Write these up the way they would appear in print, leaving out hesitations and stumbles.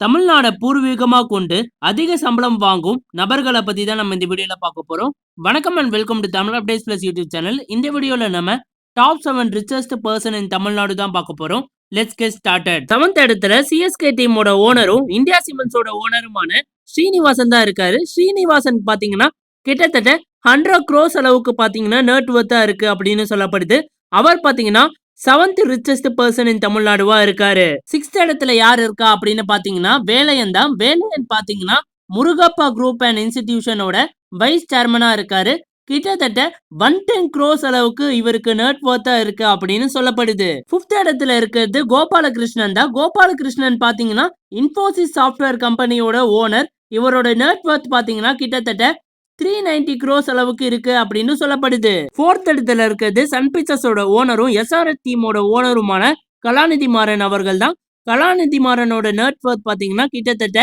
தமிழ்நாட பூர்வீகமா கொண்டு அதிக சம்பளம் வாங்கும் நபர்களை பத்தி தான் நம்ம இந்த வீடியோல பார்க்க போறோம். வணக்கம் and welcome to Tamil updates plus YouTube channel. இந்த வீடியோல நம்ம top 7 richest person in Tamil Nadu தான் பார்க்க போறோம். Let's get started. 7th இடத்துல சிஎஸ்கே டீமோட ஓனரும் இந்தியா சிமெண்ட்ஸோட ஓனருமான ஸ்ரீனிவாசன் தான் இருக்காரு. ஸ்ரீனிவாசன் பாத்தீங்கன்னா கிட்டத்தட்ட 100 crores அளவுக்கு பாத்தீங்கன்னா நெட் வொர்த்தா இருக்கு அப்படின்னு சொல்லப்படுது. அவர் பாத்தீங்கன்னா 7th ரிச்சஸ்ட் பர்சன் இன் தமிழ்நாடுவா இருக்காரு. 6th இடத்துல யார் இருக்கா அப்படின்னு பாத்தீங்கன்னா வேலையன் தான். வேலையன் பாத்தீங்கன்னா முருகப்பா குரூப் அண்ட் இன்ஸ்டிடியூஷனோட வைஸ் சேர்மனா இருக்காரு. கிட்டத்தட்ட 110 crores அளவுக்கு இவருக்கு நெட் வொர்த்தா இருக்கு அப்படின்னு சொல்லப்படுது. 5th இடத்துல இருக்கிறது கோபாலகிருஷ்ணன் தான். கோபாலகிருஷ்ணன் பாத்தீங்கன்னா இன்ஃபோசிஸ் சாஃப்ட்வேர் கம்பெனியோட ஓனர். இவரோட நெட் வொர்த் பாத்தீங்கன்னா கிட்டத்தட்ட 390 crores அளவுக்கு இருக்கு அப்படின்னு சொல்லப்படுது. 4th இடத்துல இருக்கிறது சன் பிக்சர்ஸோட ஓனரும் எஸ்ஆர்எஸ் டீமோட ஓனருமான கலாநிதி மாறன் அவர்கள் தான். கலாநிதி மாறனோட நெட் வொர்த் பாத்தீங்கன்னா கிட்டத்தட்ட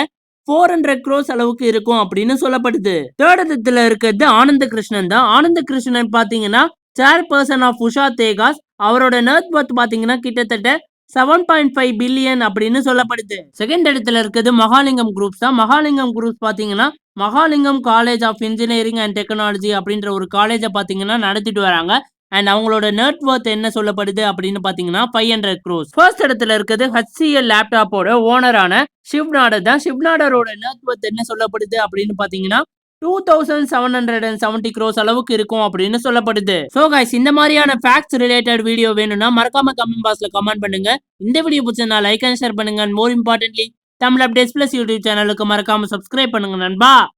400 crores அளவுக்கு இருக்கும் அப்படின்னு சொல்லப்படுது. 3rd இடத்துல இருக்கிறது ஆனந்த கிருஷ்ணன் தான். ஆனந்த கிருஷ்ணன் பாத்தீங்கன்னா சேர்பர்சன் ஆஃப் உஷா தேகாஸ். அவரோட நெட் வொர்த் பாத்தீங்கன்னா கிட்டத்தட்ட 7.5 பில்லியன் அப்படின்னு சொல்லப்படுது. 2nd இடத்துல இருக்கிறது மகாலிங்கம் குரூப்ஸ் தான். மகாலிங்கம் குரூப்ஸ் பாத்தீங்கன்னா Mahalingam college of engineering and technology அப்படின்ற ஒரு காலேஜை பாத்தீங்கன்னா நடத்திட்டு வராங்க. அண்ட் அவங்களோட நெட் வொர்த் என்ன சொல்லப்படுது அப்படின்னு பாத்தீங்கன்னா 500 crores. 1st இடத்துல இருக்கிறது HCL லேப்டாப்போட ஓனரான ஷிவ்நாடர் தான். ஷிவ்நாடரோட நெட் வொர்த் என்ன சொல்லப்படுது அப்படின்னு பாத்தீங்கன்னா 2770 crores அளவுக்கு இருக்கும் அப்படின்னு சொல்லப்படுது. சோ கைஸ், இந்த மாதிரியான ஃபேக்ட்ஸ் ரிலேட்டட் வீடியோ வேணும்னா மறக்காம கமெண்ட் பாக்ஸ்ல கமெண்ட் பண்ணுங்க. இந்த வீடியோ பிடிச்சா லைக் அண்ட் ஷேர் பண்ணுங்க. And more importantly Tamil updates plus YouTube சேனலுக்கு மறக்காம சப்ஸ்கிரைப் பண்ணுங்க நண்பா.